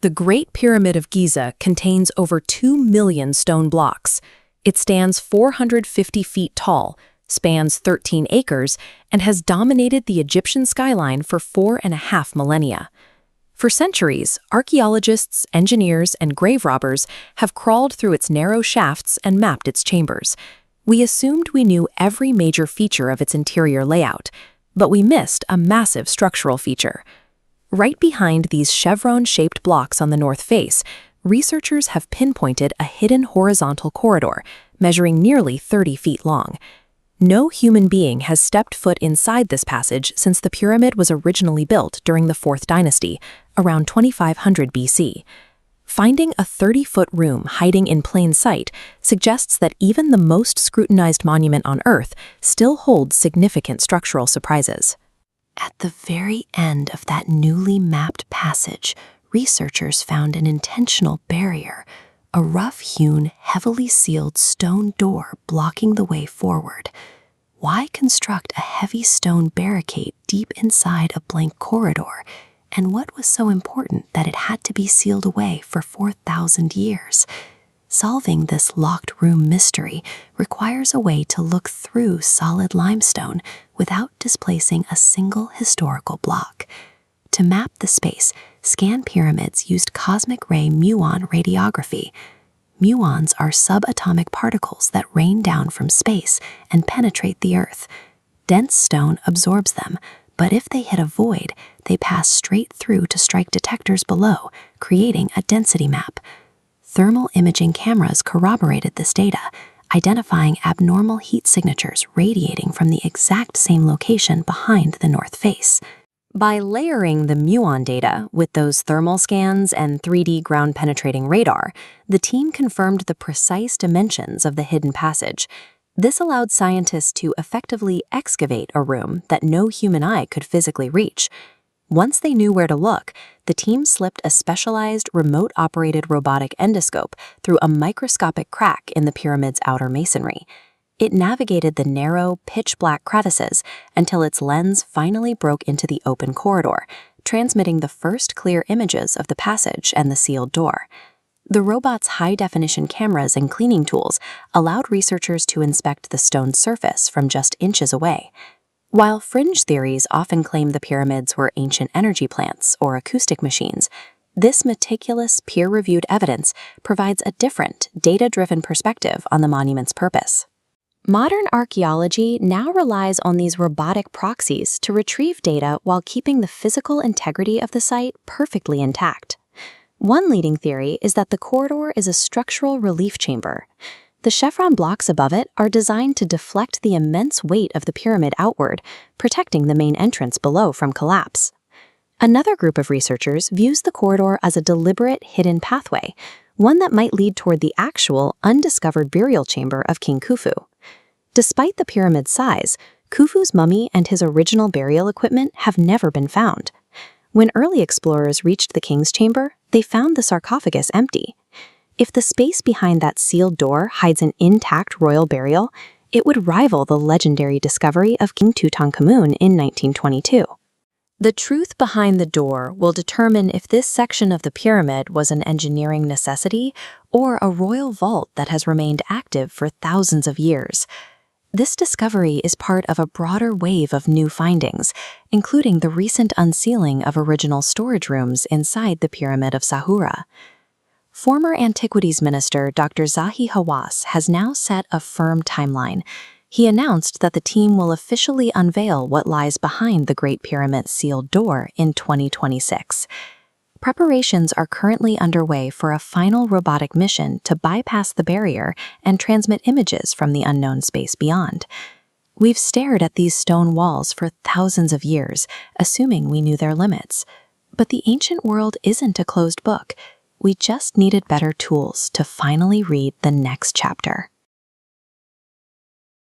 The Great Pyramid of Giza contains over 2 million stone blocks. It stands 450 feet tall, spans 13 acres, and has dominated the Egyptian skyline for 4.5 millennia. For centuries, archaeologists, engineers, and grave robbers have crawled through its narrow shafts and mapped its chambers. We assumed we knew every major feature of its interior layout, but we missed a massive structural feature. Right behind these chevron-shaped blocks on the north face, researchers have pinpointed a hidden horizontal corridor, measuring nearly 30 feet long. No human being has stepped foot inside this passage since the pyramid was originally built during the 4th dynasty, around 2500 BC. Finding a 30-foot room hiding in plain sight suggests that even the most scrutinized monument on Earth still holds significant structural surprises. At the very end of that newly mapped passage, researchers found an intentional barrier, a rough-hewn, heavily sealed stone door blocking the way forward. Why construct a heavy stone barricade deep inside a blank corridor? And what was so important that it had to be sealed away for 4,000 years? Solving this locked room mystery requires a way to look through solid limestone without displacing a single historical block. To map the space, scan pyramids used cosmic ray muon radiography. Muons are subatomic particles that rain down from space and penetrate the Earth. Dense stone absorbs them, but if they hit a void, they pass straight through to strike detectors below, creating a density map. Thermal imaging cameras corroborated this data, identifying abnormal heat signatures radiating from the exact same location behind the north face. By layering the muon data with those thermal scans and 3D ground-penetrating radar, the team confirmed the precise dimensions of the hidden passage. This allowed scientists to effectively excavate a room that no human eye could physically reach. Once they knew where to look, the team slipped a specialized remote-operated robotic endoscope through a microscopic crack in the pyramid's outer masonry. It navigated the narrow, pitch-black crevices until its lens finally broke into the open corridor, transmitting the first clear images of the passage and the sealed door. The robot's high-definition cameras and cleaning tools allowed researchers to inspect the stone surface from just inches away. While fringe theories often claim the pyramids were ancient energy plants or acoustic machines, this meticulous, peer-reviewed evidence provides a different, data-driven perspective on the monument's purpose. Modern archaeology now relies on these robotic proxies to retrieve data while keeping the physical integrity of the site perfectly intact. One leading theory is that the corridor is a structural relief chamber. The chevron blocks above it are designed to deflect the immense weight of the pyramid outward, protecting the main entrance below from collapse. Another group of researchers views the corridor as a deliberate hidden pathway, one that might lead toward the actual, undiscovered burial chamber of King Khufu. Despite the pyramid's size, Khufu's mummy and his original burial equipment have never been found. When early explorers reached the king's chamber, they found the sarcophagus empty. If the space behind that sealed door hides an intact royal burial, it would rival the legendary discovery of King Tutankhamun in 1922. The truth behind the door will determine if this section of the pyramid was an engineering necessity or a royal vault that has remained active for thousands of years. This discovery is part of a broader wave of new findings, including the recent unsealing of original storage rooms inside the Pyramid of Sahura. Former Antiquities Minister Dr. Zahi Hawass has now set a firm timeline. He announced that the team will officially unveil what lies behind the Great Pyramid's sealed door in 2026. Preparations are currently underway for a final robotic mission to bypass the barrier and transmit images from the unknown space beyond. We've stared at these stone walls for thousands of years, assuming we knew their limits. But the ancient world isn't a closed book. We just needed better tools to finally read the next chapter.